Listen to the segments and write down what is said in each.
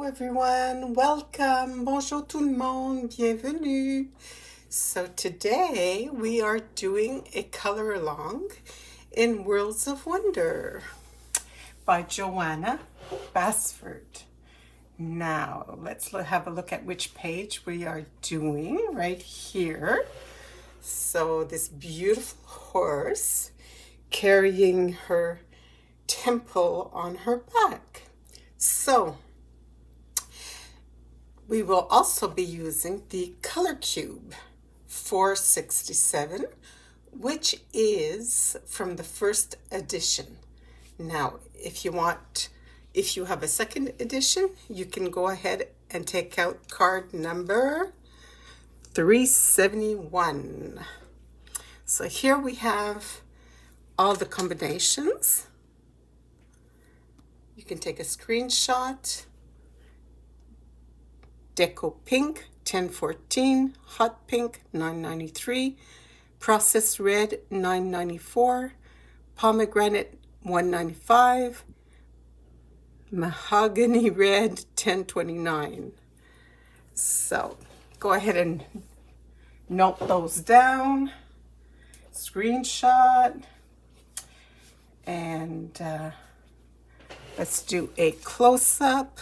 everyone, welcome, bonjour tout le monde, bienvenue. So today we are doing a color along in Worlds of Wonder by Johanna Basford. Now let's have a look at which page we are doing right here. So this beautiful horse carrying her temple on her back. So we will also be using the color cube 467, which is from the first edition. Now, if you have a second edition, you can go ahead and take out card number 371. So here we have all the combinations. You can take a screenshot. Deco Pink, 1014, Hot Pink, 993, Processed Red, 994, Pomegranate, 195, Mahogany Red, 1029. So go ahead and note those down, screenshot, and let's do a close-up.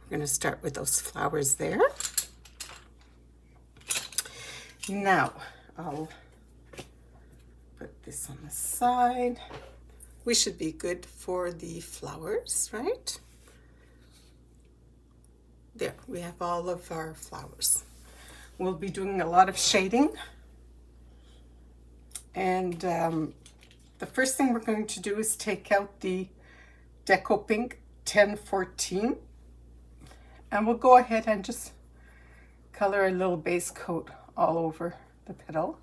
We're going to start with those flowers there. Now, I'll put this on the side. We should be good for the flowers, right? There, we have all of our flowers. We'll be doing a lot of shading. And the first thing we're going to do is take out the Deco Pink 1014. And we'll go ahead and just color a little base coat all over the petal.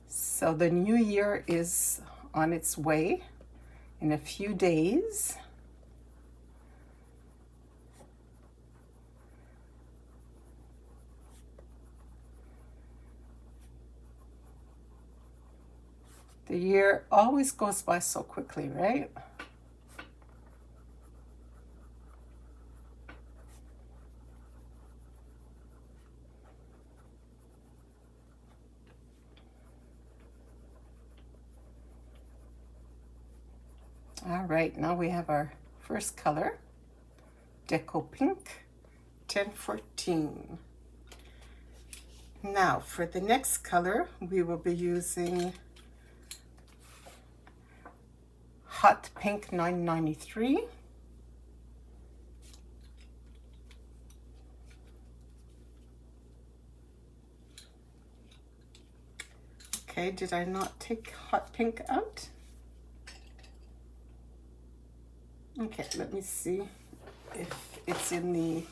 So the new year is on its way in a few days. The year always goes by so quickly, right? All right, now we have our first color, Deco Pink, 1014. Now for the next color, we will be using Hot Pink 993. Okay, did I not take Hot Pink out? Okay, let me see if it's in the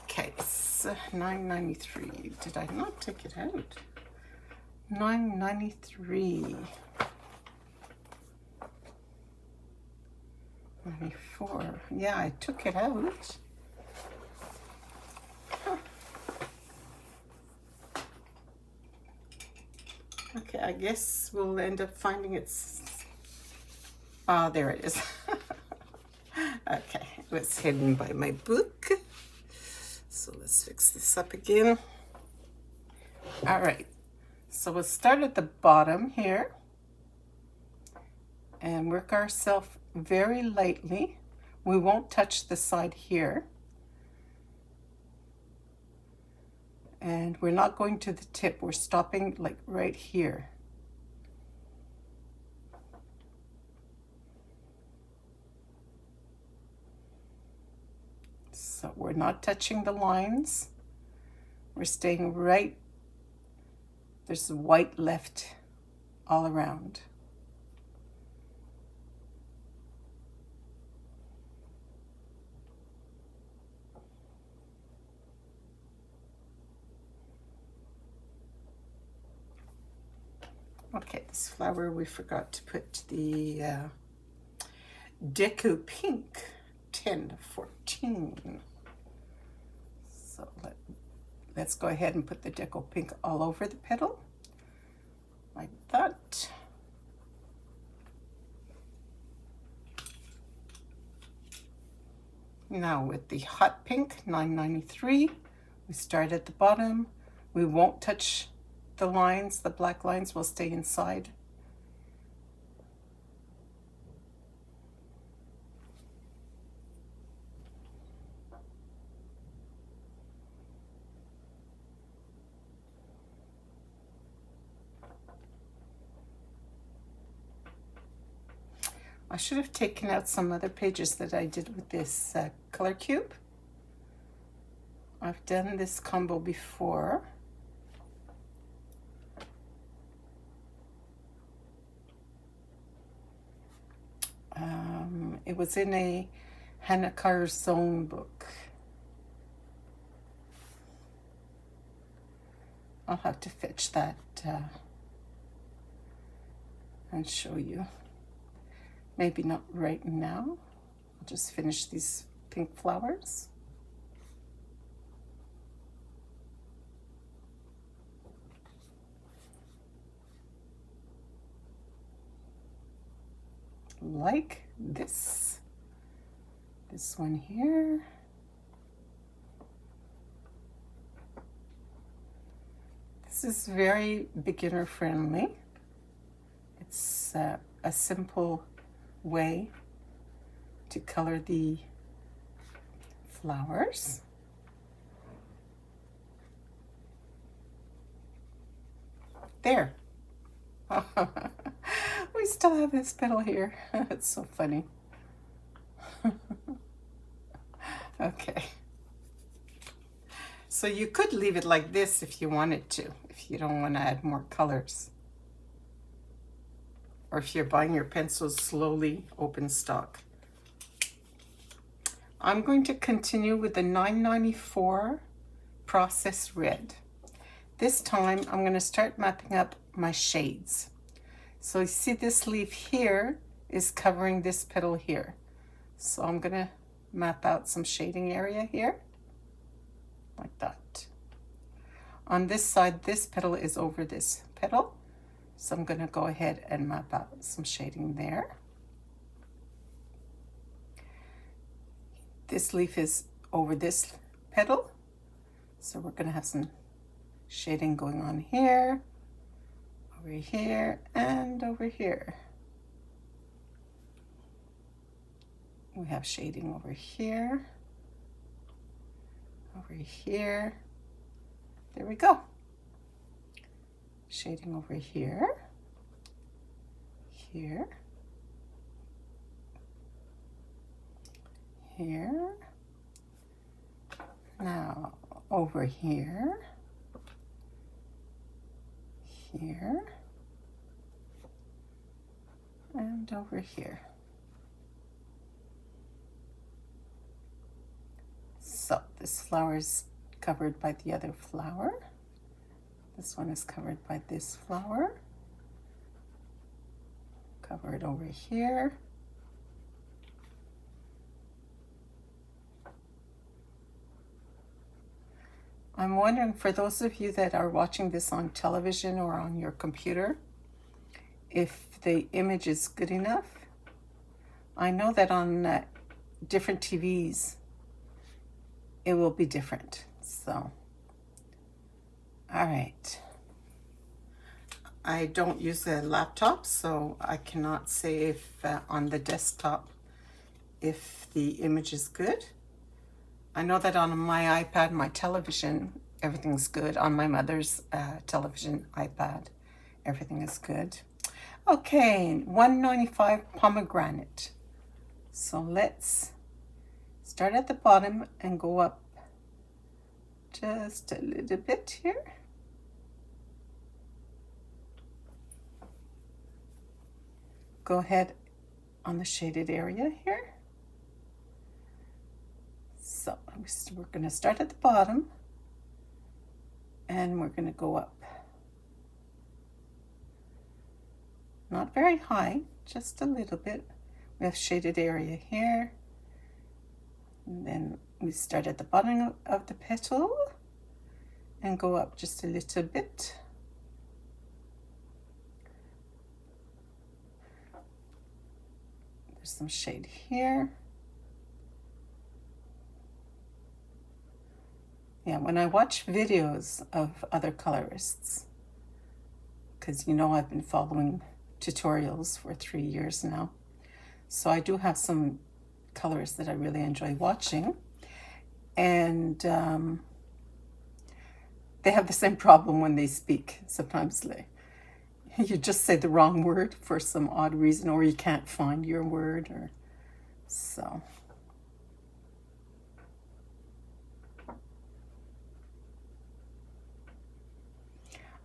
case. 993. Did I not take it out? 993. 94. Yeah, I took it out. Huh. Okay, I guess we'll end up finding it's... Ah, there it is. Okay, it was hidden by my book. So let's fix this up again. All right, so we'll start at the bottom here and work ourselves very lightly. We won't touch the side here. And we're not going to the tip. We're stopping like right here. So we're not touching the lines. We're staying right. There's white left all around. Okay, this flower we forgot to put the Deco Pink 1014. So let's go ahead and put the Deco Pink all over the petal, like that. Now with the Hot Pink 993, we start at the bottom. We won't touch the lines, the black lines will stay inside. I should have taken out some other pages that I did with this color cube. I've done this combo before. It was in a Hannah Zone book. I'll have to fetch that and show you. Maybe not right now. I'll just finish these pink flowers. Like this. This one here. This is very beginner friendly. It's a simple way to color the flowers. There. We still have this petal here. It's so funny. Okay. So you could leave it like this if you wanted to, if you don't want to add more colors. Or if you're buying your pencils slowly, open stock. I'm going to continue with the 994 Process Red. This time I'm going to start mapping up my shades. So you see this leaf here is covering this petal here. So I'm going to map out some shading area here, like that. On this side, this petal is over this petal. So I'm going to go ahead and map out some shading there. This leaf is over this petal. So we're going to have some shading going on here, over here, and over here. We have shading over here, over here. There we go. Shading over here, here, here. Now over here, here, and over here. So this flower is covered by the other flower. This one is covered by this flower. Cover it over here. I'm wondering, for those of you that are watching this on television or on your computer, if the image is good enough. I know that on different TVs, it will be different. So, all right. I don't use a laptop, so I cannot say if on the desktop if the image is good. I know that on my iPad, my television, everything's good. On my mother's television, iPad, everything is good. Okay, 195 Pomegranate. So let's start at the bottom and go up just a little bit here. Go ahead on the shaded area here. So we're going to start at the bottom and we're going to go up. Not very high, just a little bit. We have shaded area here. And then we start at the bottom of the petal and go up just a little bit. There's some shade here. Yeah, when I watch videos of other colorists, because you know I've been following tutorials for 3 years now, so I do have some colorists that I really enjoy watching, and they have the same problem when they speak. Sometimes you just say the wrong word for some odd reason, or you can't find your word, or so.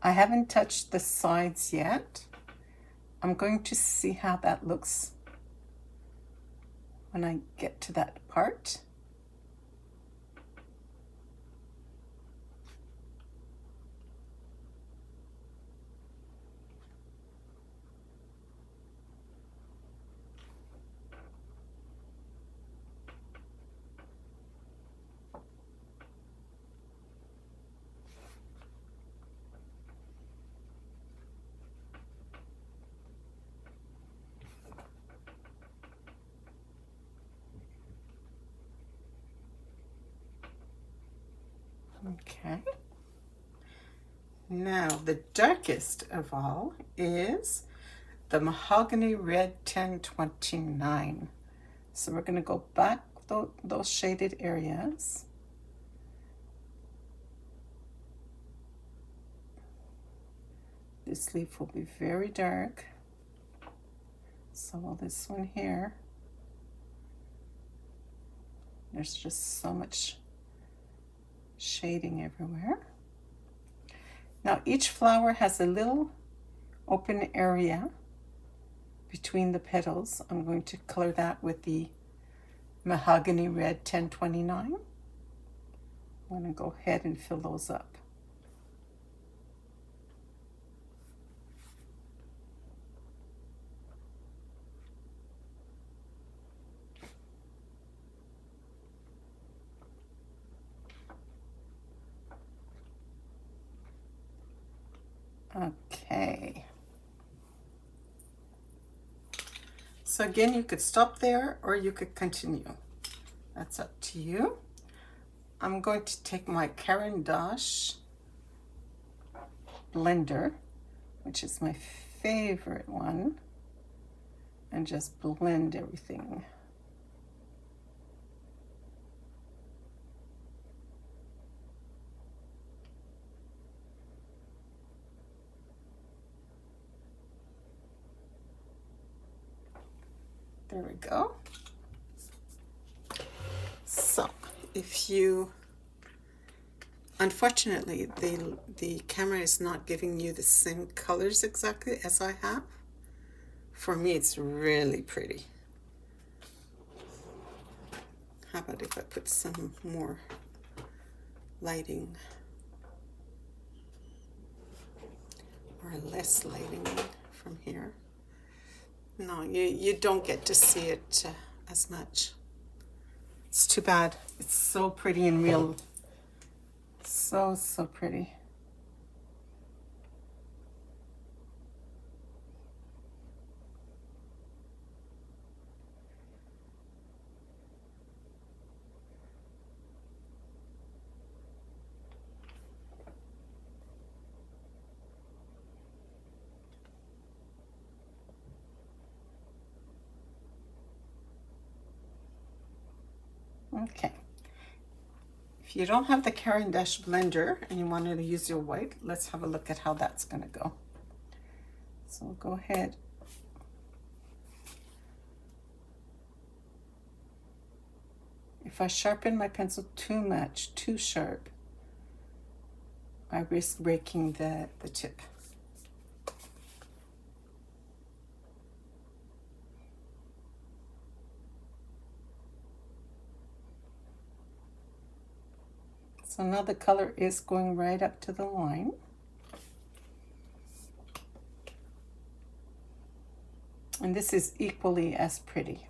I haven't touched the sides yet. I'm going to see how that looks when I get to that part. Okay. Now the darkest of all is the Mahogany Red 1029. So we're going to go back those shaded areas. This leaf will be very dark. So will this one here. There's just so much shading everywhere. Now each flower has a little open area between the petals. I'm going to color that with the Mahogany Red 1029. I'm going to go ahead and fill those up. Okay. So again, you could stop there or you could continue. That's up to you. I'm going to take my Caran d'Ache blender, which is my favorite one, and just blend everything. There we go. So if you, unfortunately, the camera is not giving you the same colors exactly as I have. For me, it's really pretty. How about if I put some more lighting or less lighting from here? No, you don't get to see it as much. It's too bad. It's so pretty in real. So pretty. Okay. If you don't have the Caran d'Ache blender and you wanted to use your white, let's have a look at how that's going to go. So we'll go ahead. If I sharpen my pencil too much, too sharp, I risk breaking the tip. So now the color is going right up to the line. And this is equally as pretty.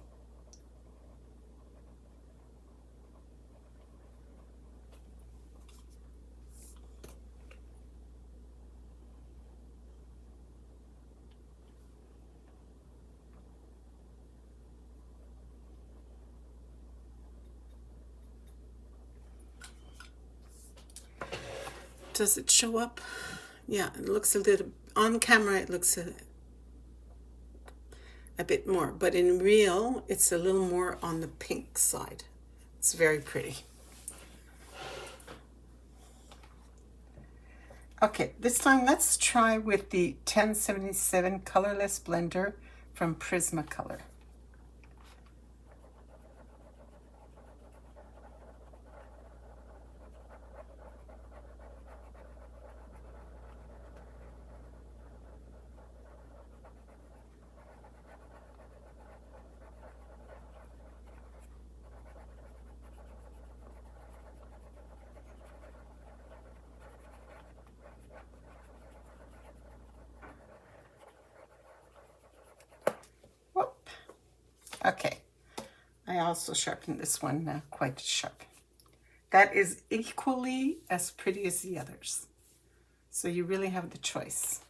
Does it show up? Yeah, it looks a little, on camera it looks a bit more, but in real it's a little more on the pink side. It's very pretty. Okay, this time let's try with the 1077 colorless blender from Prismacolor. Whoop. Okay, I also sharpened this one quite sharp. That is equally as pretty as the others. So you really have the choice.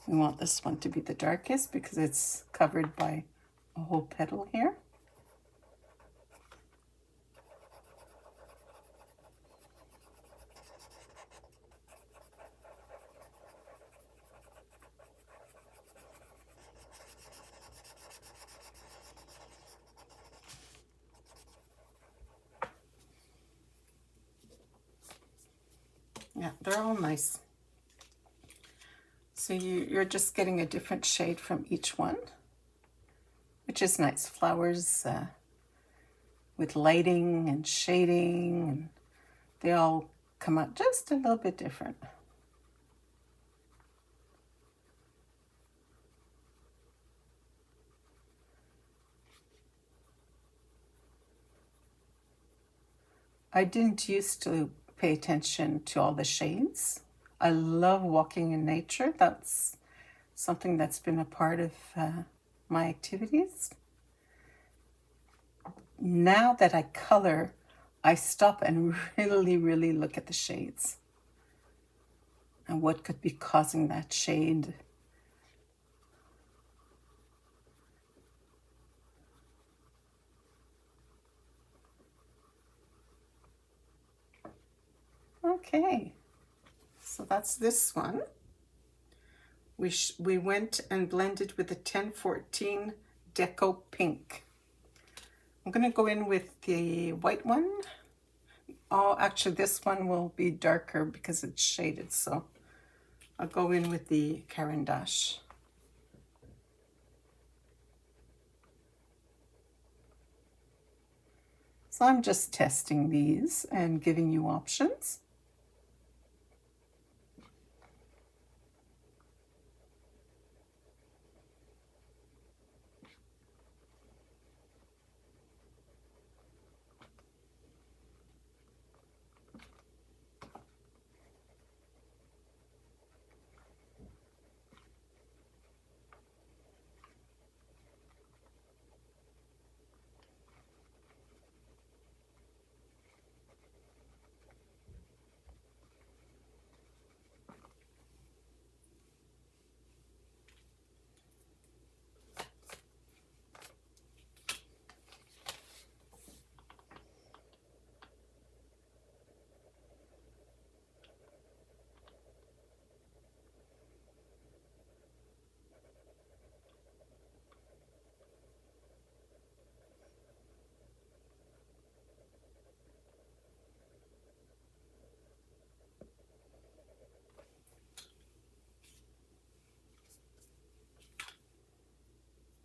We want this one to be the darkest because it's covered by a whole petal here. Yeah, they're all nice. So you're just getting a different shade from each one, which is nice. Flowers with lighting and shading, and they all come out just a little bit different. I didn't used to pay attention to all the shades. I love walking in nature. That's something that's been a part of my activities. Now that I color, I stop and really look at the shades and what could be causing that shade. Okay, so that's this one. We went and blended with the 1014 Deco Pink. I'm going to go in with the white one. Oh, actually this one will be darker because it's shaded, so I'll go in with the Caran d'Ache. So I'm just testing these and giving you options.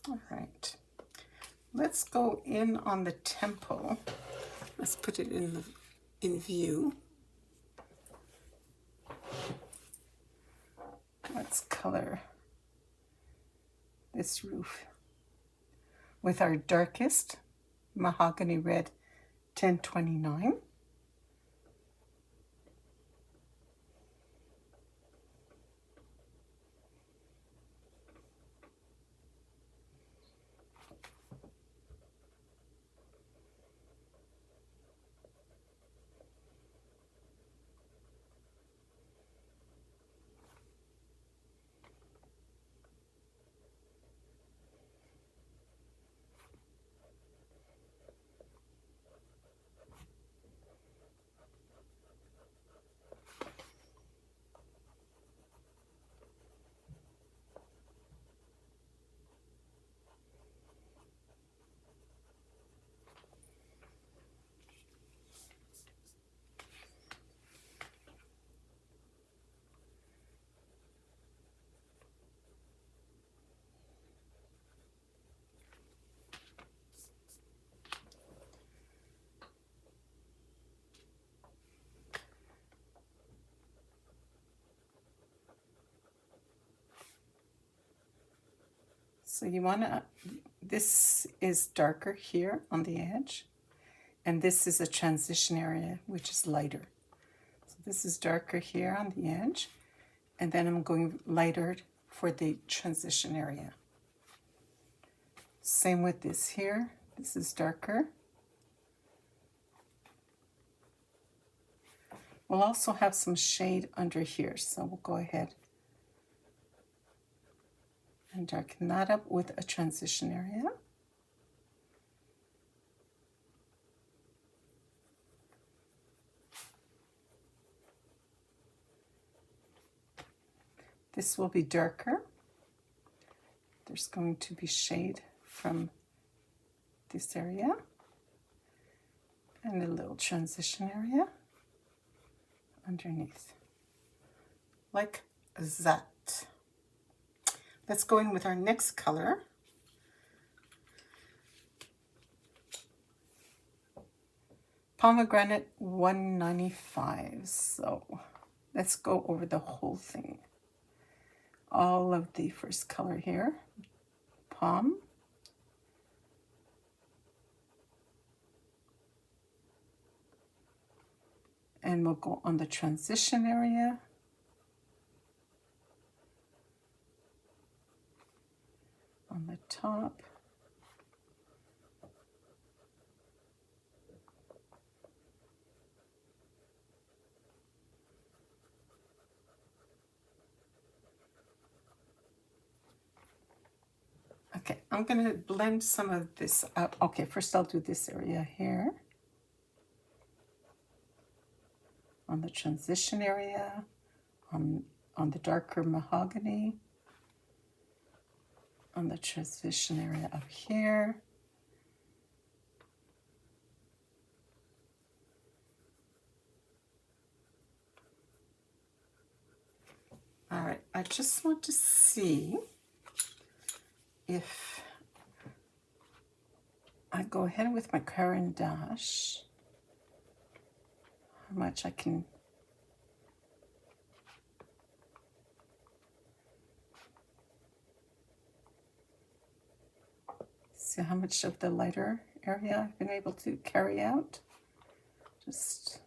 All right, let's go in on the temple. Let's put it in view. Let's color this roof with our darkest Mahogany Red 1029. So you want to, this is darker here on the edge, and this is a transition area, which is lighter. So this is darker here on the edge, and then I'm going lighter for the transition area. Same with this here. This is darker. We'll also have some shade under here, so we'll go ahead and darken that up with a transition area. This will be darker. There's going to be shade from this area and a little transition area underneath, like that. Let's go in with our next color. Pomegranate 195. So let's go over the whole thing. All of the first color here, Pom. And we'll go on the transition area. On the top. Okay, I'm going to blend some of this up. Okay, first I'll do this area here. On the transition area, on the darker mahogany, on the transition area up here. All right, I just want to see if I go ahead with my Caran d'Ache, how much I can see, how much of the lighter area I've been able to carry out. Just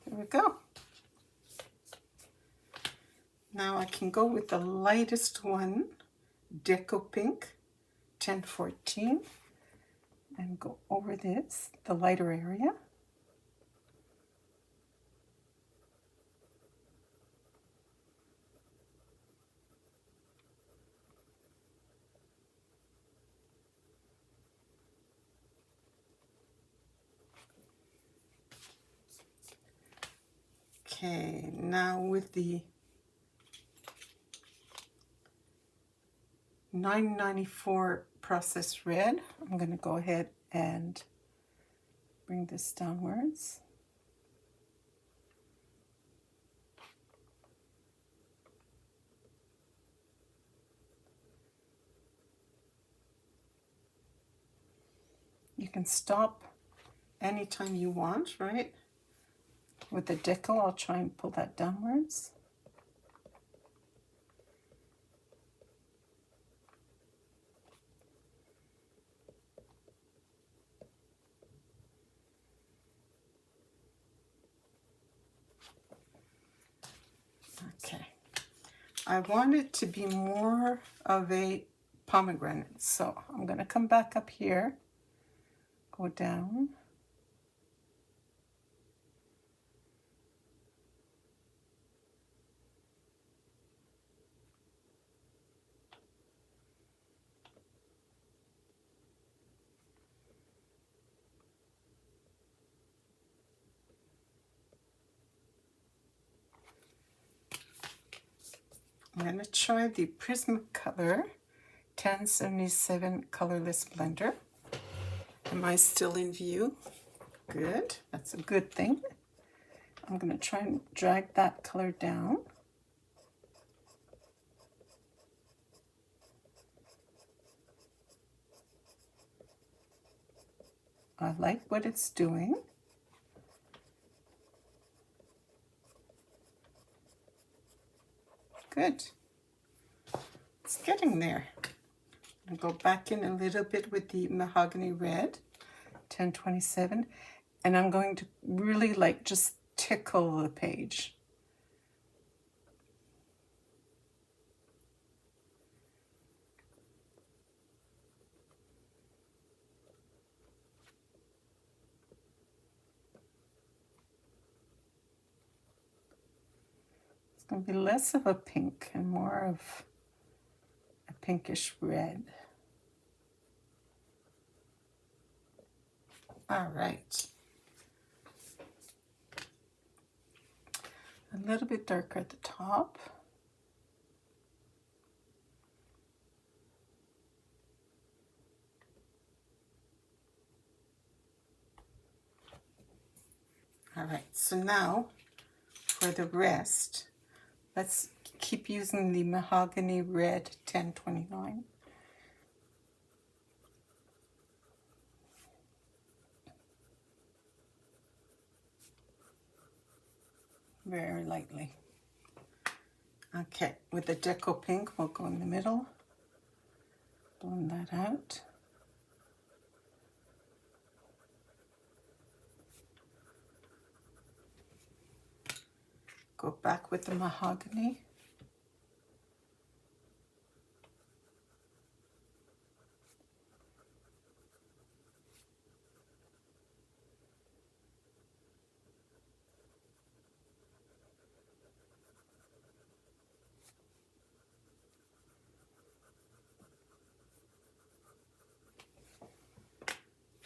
there we go. Now I can go with the lightest one, Deco Pink 1014, and go over this, the lighter area. Okay, now with the 994 processed red, I'm going to go ahead and bring this downwards. You can stop anytime you want, right? With the Deco, I'll try and pull that downwards. Okay. I want it to be more of a pomegranate, so I'm going to come back up here, go down. I'm going to try the Prismacolor 1077 colorless blender. Am I still in view? Good. That's a good thing. I'm going to try and drag that color down. I like what it's doing. Good. It's getting there. I'll go back in a little bit with the Mahogany red 1027, and I'm going to really like just tickle the page. It's going to be less of a pink and more of a pinkish red. All right. A little bit darker at the top. All right, so now for the rest, let's keep using the Mahogany red 1029. Very lightly. Okay, with the Deco pink, we'll go in the middle, blend that out. Go back with the Mahogany.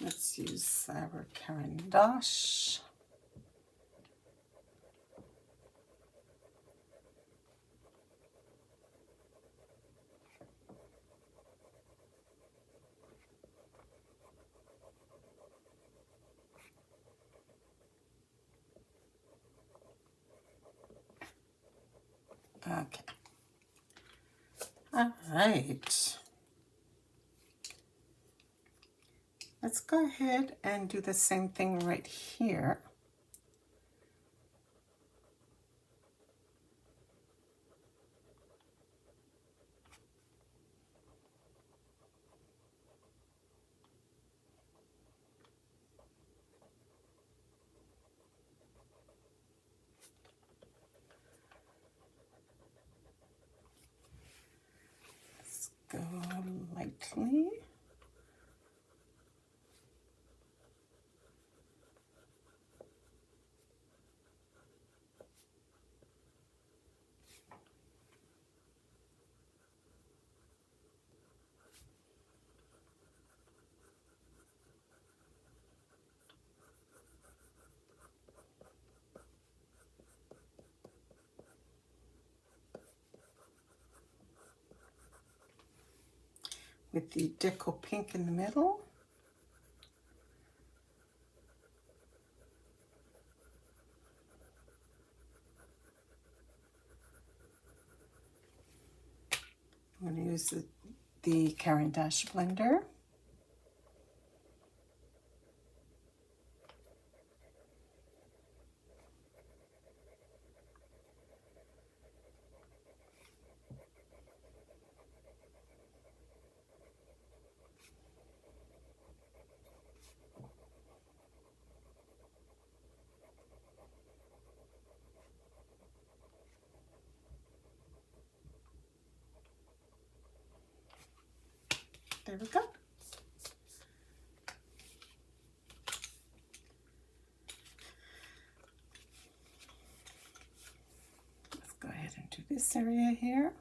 Let's use our Caran d'Ache. Okay. All right. Let's go ahead and do the same thing right here. Let's go lightly. with the Deco pink in the middle. I'm going to use the Caran d'Ache blender. There we go. Let's go ahead and do this area here.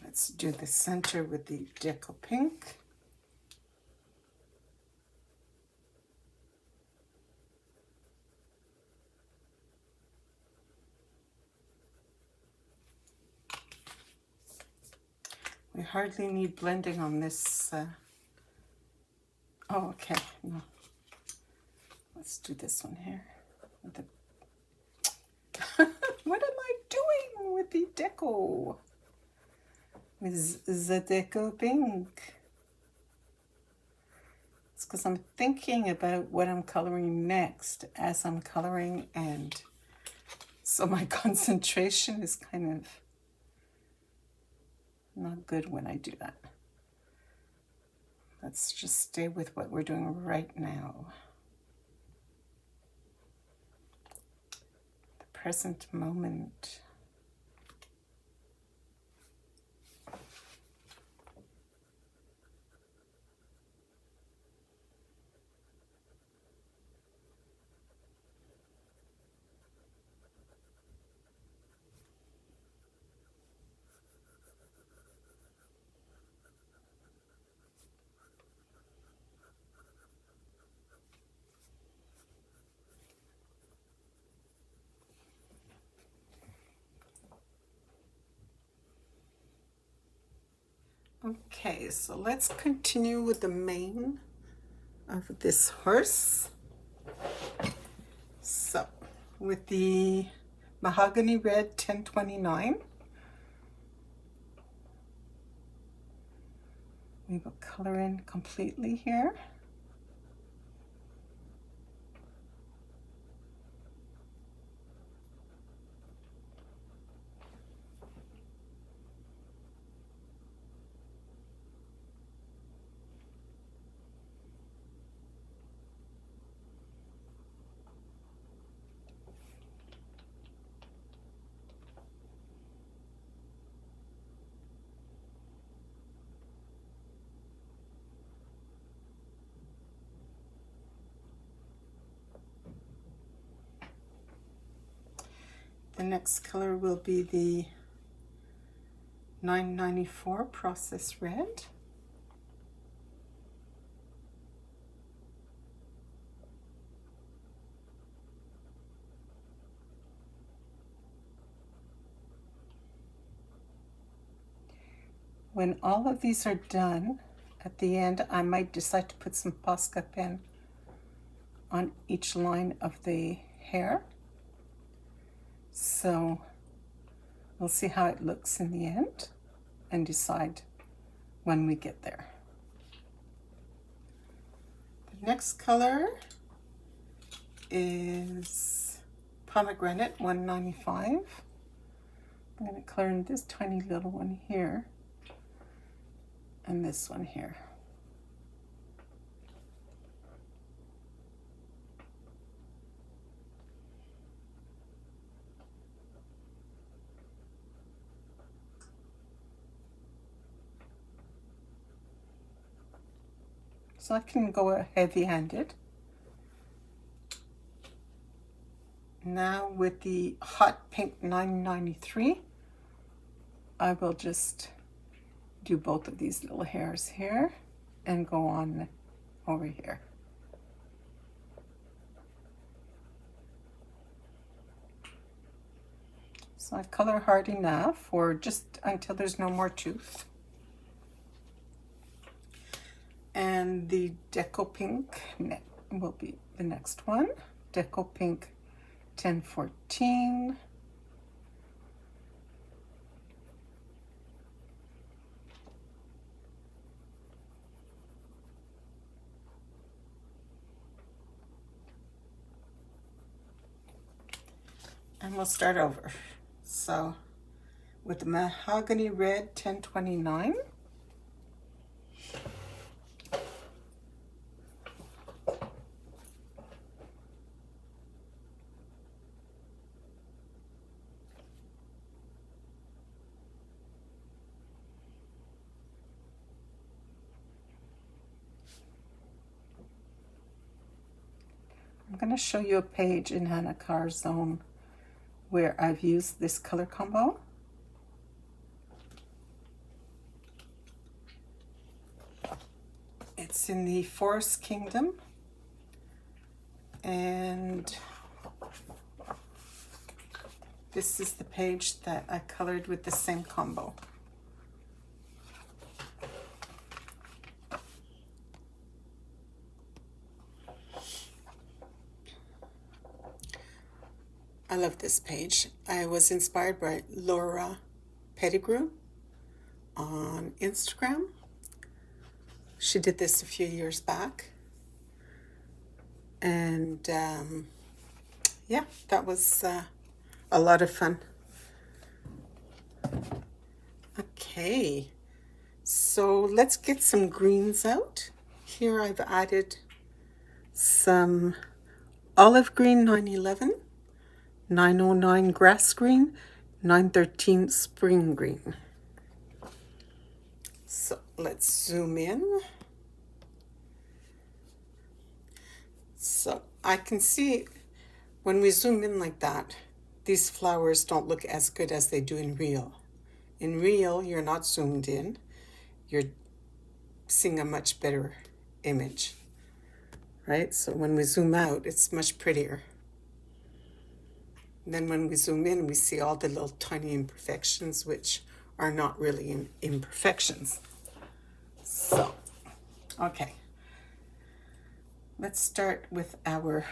Let's do the center with the Deco pink. We hardly need blending on this. Oh, okay. No. Let's do this one here. With the what am I doing with the Deco? With the Deco pink. It's because I'm thinking about what I'm coloring next as I'm coloring, and so my concentration is kind of not good when I do that. Let's just stay with what we're doing right now. The present moment. Okay, so let's continue with the mane of this horse. So, with the Mahogany Red 1029, we will color in completely here. The next color will be the 994 Process Red. When all of these are done, at the end, I might decide to put some Posca pen on each line of the hair. So we'll see how it looks in the end and decide when we get there. Next color is Pomegranate 195. I'm going to color in this tiny little one here and this one here. So I can go heavy-handed. Now with the Hot Pink 993, I will just do both of these little hairs here and go on over here. So I color hard enough, or just until there's no more tooth. And the Deco Pink will be the next one. Deco Pink 1014. And we'll start over. So with the Mahogany Red 1029. I'm going to show you a page in Hannah Carr's Zone where I've used this color combo. It's in the Forest Kingdom, and this is the page that I colored with the same combo. I love this page. I was inspired by Laura Pettigrew on Instagram. She did this a few years back. And yeah, that was a lot of fun. Okay, so let's get some greens out. Here I've added some olive green 911, 909 grass green, 913 spring green. So let's zoom in. So I can see when we zoom in like that, these flowers don't look as good as they do in real. In real, you're not zoomed in. You're seeing a much better image, right? So when we zoom out, it's much prettier. And then when we zoom in, we see all the little tiny imperfections, which are not really imperfections. So, okay. Let's start with our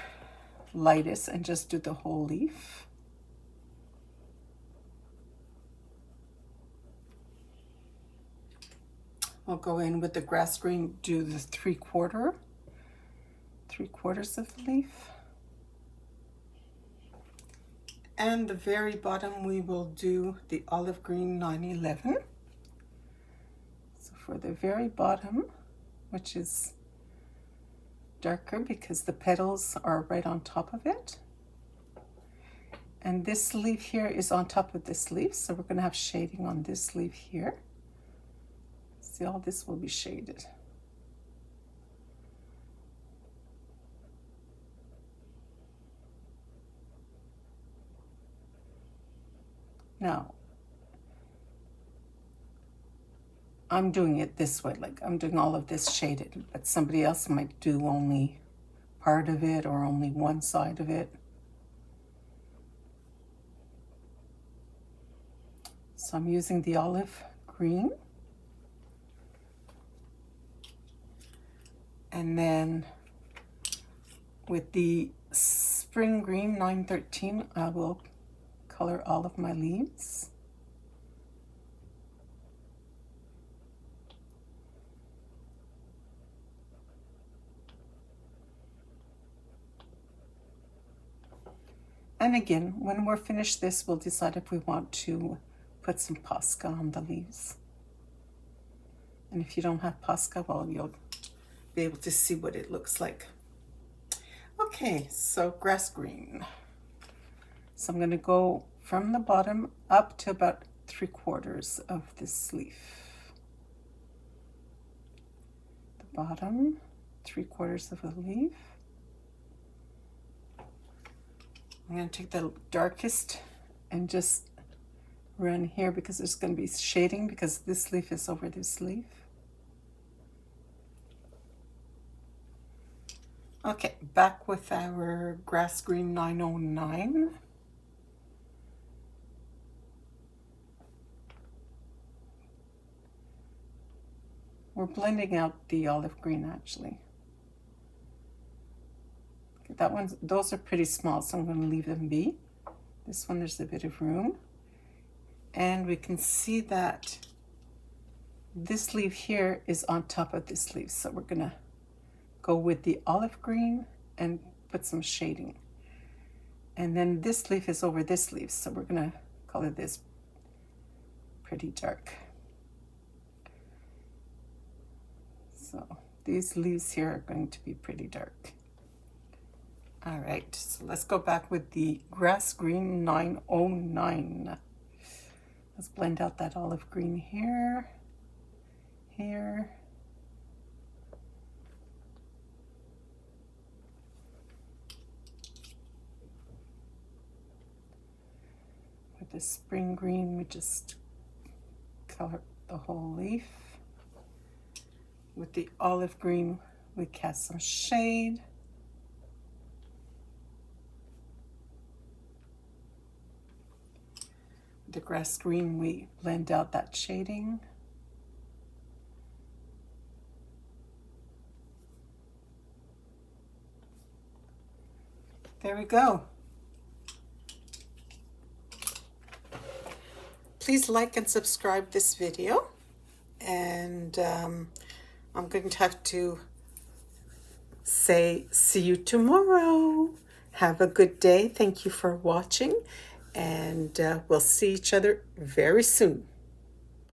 lightest and just do the whole leaf. We'll go in with the grass green, do the 3/4 of the leaf. And the very bottom, we will do the olive green 911. So for the very bottom, which is darker because the petals are right on top of it. And this leaf here is on top of this leaf, so we're going to have shading on this leaf here. See, all this will be shaded. Now, I'm doing it this way, like I'm doing all of this shaded, but somebody else might do only part of it or only one side of it. So I'm using the olive green. And then with the spring green 913, I will color all of my leaves. And again, when we're finished this, we'll decide if we want to put some Posca on the leaves. And if you don't have Posca, well, you'll be able to see what it looks like. Okay, so grass green. So I'm going to go from the bottom up to about 3/4 of this leaf. The bottom, 3/4 of the leaf. I'm going to take the darkest and just run here because there's going to be shading because this leaf is over this leaf. Okay, back with our grass green 909. We're blending out the olive green actually. Okay, that one's, those are pretty small, so I'm going to leave them be. This one, there's a bit of room. And we can see that this leaf here is on top of this leaf. So we're going to go with the olive green and put some shading. And then this leaf is over this leaf, so we're going to color this pretty dark. So these leaves here are going to be pretty dark. All right, so let's go back with the grass green 909. Let's blend out that olive green here, here. With the spring green, we just color the whole leaf. With the olive green, we cast some shade. The grass green, we blend out that shading. There we go. Please like and subscribe this video. And I'm going to have to say see you tomorrow. Have a good day. Thank you for watching. And we'll see each other very soon.